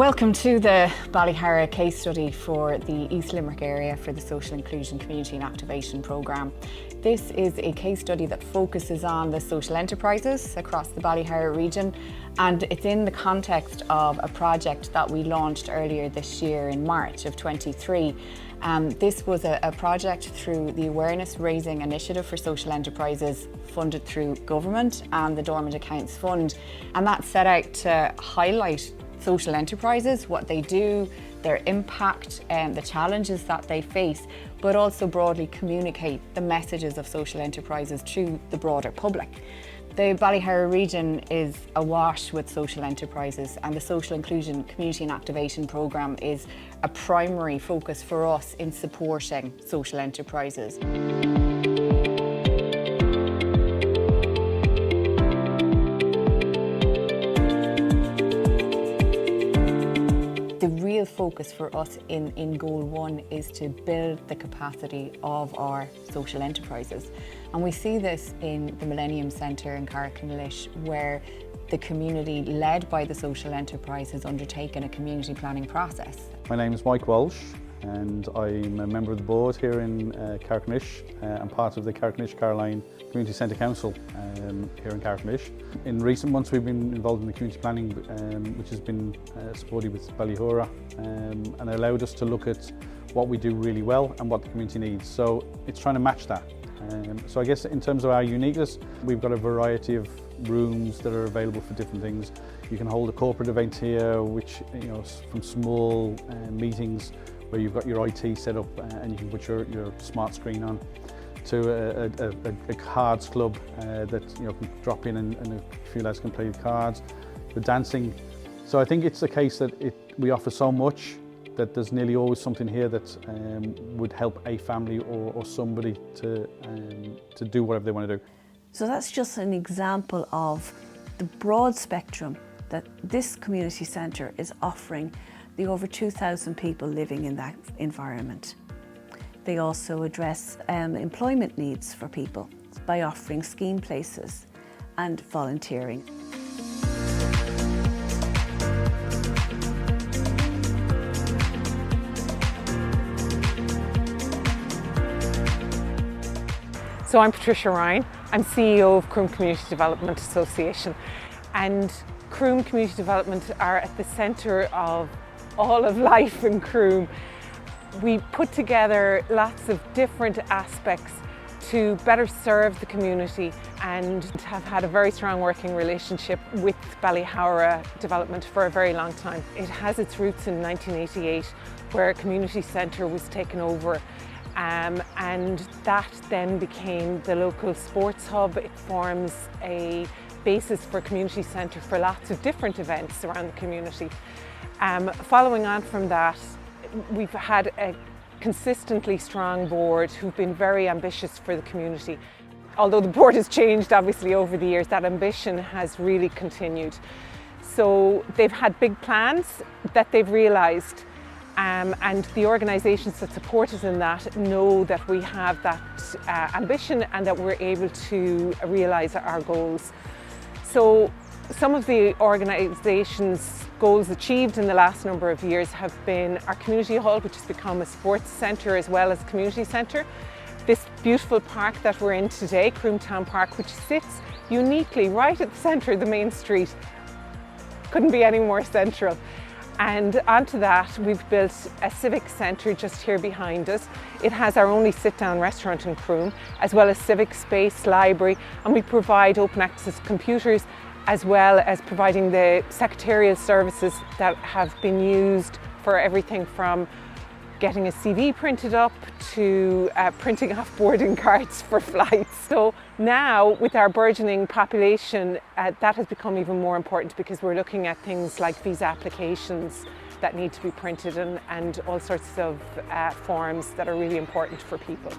Welcome to the Ballyhoura case study for the East Limerick area for the Social Inclusion Community and Activation Programme. This is a case study that focuses on the social enterprises across the Ballyhoura region, and it's in the context of a project that we launched earlier this year in March of 23. This was a project through the Awareness Raising Initiative for Social Enterprises funded through government and the Dormant Accounts Fund, and that set out to highlight social enterprises, what they do, their impact and the challenges that they face, but also broadly communicate the messages of social enterprises to the broader public. The Ballyhoura region is awash with social enterprises, and the Social Inclusion Community and Activation Programme is a primary focus for us in supporting social enterprises. The real focus for us in Goal 1 is to build the capacity of our social enterprises. And we see this in the Millennium Centre in Carrickmillish, where the community, led by the social enterprise, has undertaken a community planning process. My name is Mike Walsh, and I'm a member of the board here in Carrickmillish. I'm part of the Carrickmillish-Caroline Community Centre Council here in Carrickmillish. In recent months we've been involved in the community planning which has been supported with Ballyhoura and allowed us to look at what we do really well and what the community needs. So it's trying to match that. So I guess in terms of our uniqueness, we've got a variety of rooms that are available for different things. You can hold a corporate event here, which, you know, from small meetings where you've got your IT set up and you can put your smart screen on, to a cards club that, you know, can drop in and a few lads can play cards, the dancing. So I think it's a case that we offer so much that there's nearly always something here that would help a family or somebody to do whatever they want to do. So that's just an example of the broad spectrum that this community centre is offering the over 2,000 people living in that environment. They also address employment needs for people by offering scheme places and volunteering. So I'm Patricia Ryan, I'm CEO of Croom Community Development Association, and Croom Community Development are at the centre of all of life in Croom. We put together lots of different aspects to better serve the community and have had a very strong working relationship with Ballyhoura Development for a very long time. It has its roots in 1988, where a community centre was taken over. And that then became the local sports hub. It forms a basis for a community centre for lots of different events around the community. Following on from that, we've had a consistently strong board who've been very ambitious for the community. Although the board has changed obviously over the years, that ambition has really continued. So they've had big plans that they've realised. And the organisations that support us in that know that we have that ambition and that we're able to realise our goals. So some of the organisations' goals achieved in the last number of years have been our community hall, which has become a sports centre as well as a community centre. This beautiful park that we're in today, Croom Town Park, which sits uniquely right at the centre of the main street. Couldn't be any more central. And onto that, we've built a civic centre just here behind us. It has our only sit-down restaurant in Croom, as well as civic space, library, and we provide open access computers, as well as providing the secretarial services that have been used for everything from getting a CV printed up to printing off boarding cards for flights. So now, with our burgeoning population, that has become even more important because we're looking at things like visa applications that need to be printed and all sorts of forms that are really important for people.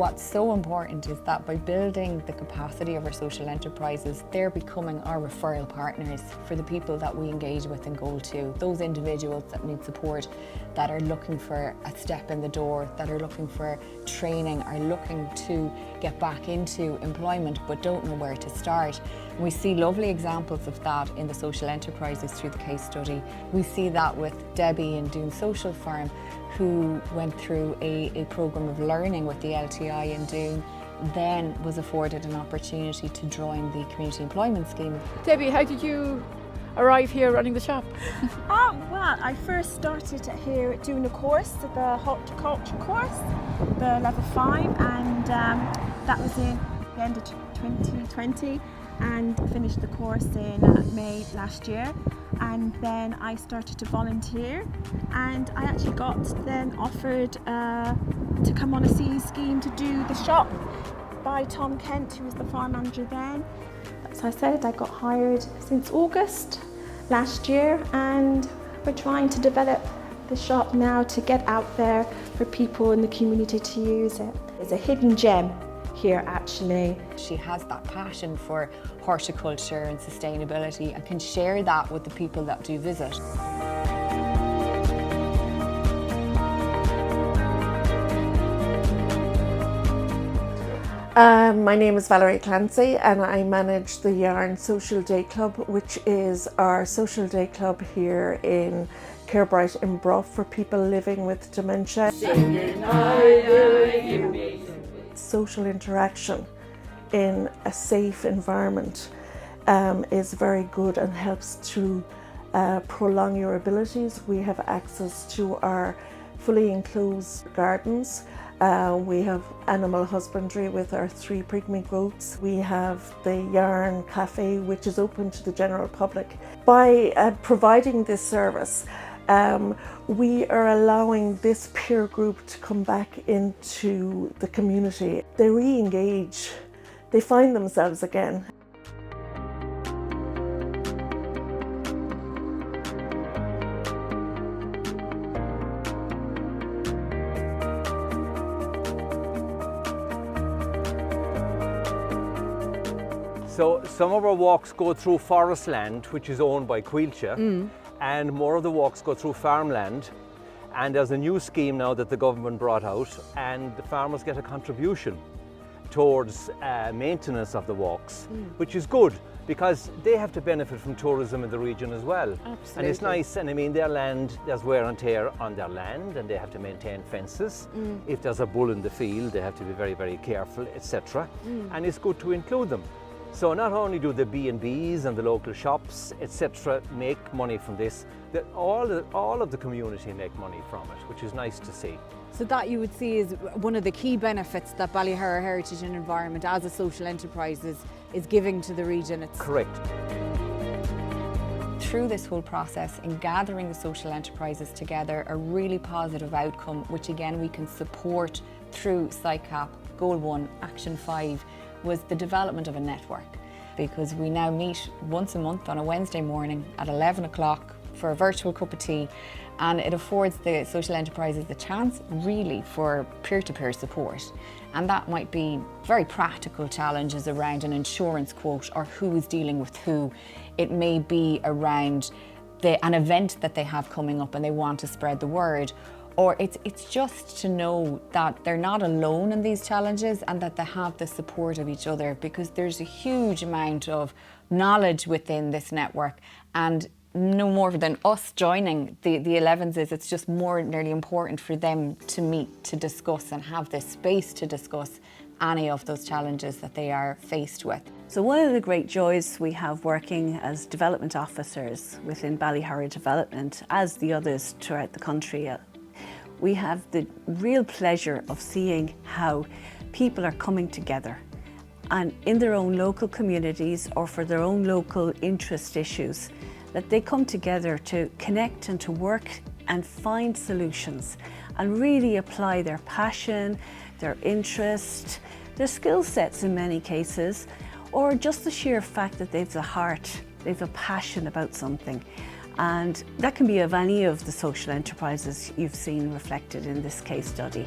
what's so important is that by building the capacity of our social enterprises, they're becoming our referral partners for the people that we engage with in Goal 2. Those individuals that need support, that are looking for a step in the door, that are looking for training, are looking to get back into employment but don't know where to start. And we see lovely examples of that in the social enterprises through the case study. We see that with Debbie in Doon Social Farm, who went through a programme of learning with the LTI in Doon, then was afforded an opportunity to join the Community Employment Scheme. Debbie, how did you arrive here running the shop? Well, I first started here doing a course, the horticulture course, the level 5, and that was in the end of 2020, and finished the course in May last year. And then I started to volunteer, and I actually got then offered to come on a CE scheme to do the shop by Tom Kent, who was the farm manager then. As I said, I got hired since August last year, and we're trying to develop the shop now to get out there for people in the community to use it. It's a hidden gem here actually. She has that passion for horticulture and sustainability and can share that with the people that do visit. My name is Valerie Clancy and I manage the Yarn Social Day Club, which is our social day club here in Carebright in Brough for people living with dementia. Social interaction in a safe environment is very good and helps to prolong your abilities. We have access to our fully enclosed gardens. We have animal husbandry with our 3 pygmy goats. We have the Yarn Cafe, which is open to the general public. By providing this service, we are allowing this peer group to come back into the community. They re-engage, they find themselves again. So some of our walks go through forest land, which is owned by Quilcha, and more of the walks go through farmland. And there's a new scheme now that the government brought out, and the farmers get a contribution towards maintenance of the walks, which is good because they have to benefit from tourism in the region as well. Absolutely. And it's nice, and I mean their land, there's wear and tear on their land and they have to maintain fences. If there's a bull in the field, they have to be very, very careful, etc. And it's good to include them. So not only do the B&Bs and the local shops, etc. make money from this, that all of the community make money from it, which is nice to see. So that you would see is one of the key benefits that Ballyhoura Heritage and Environment as a social enterprise is giving to the region. It's correct. Through this whole process in gathering the social enterprises together, a really positive outcome, which again we can support through SICAP, Goal 1, Action 5, was the development of a network, because we now meet once a month on a Wednesday morning at 11 o'clock for a virtual cup of tea, and it affords the social enterprises the chance really for peer-to-peer support. And that might be very practical challenges around an insurance quote or who is dealing with who. It may be around an event that they have coming up and they want to spread the word. Or it's just to know that they're not alone in these challenges and that they have the support of each other, because there's a huge amount of knowledge within this network, and no more than us joining the 11s it's just more nearly important for them to meet, to discuss and have this space to discuss any of those challenges that they are faced with. So one of the great joys we have working as development officers within Ballyhoura Development, as the others throughout the country, we have the real pleasure of seeing how people are coming together and in their own local communities or for their own local interest issues, that they come together to connect and to work and find solutions and really apply their passion, their interest, their skill sets in many cases, or just the sheer fact that they've the heart, they've a passion about something. And that can be of any of the social enterprises you've seen reflected in this case study.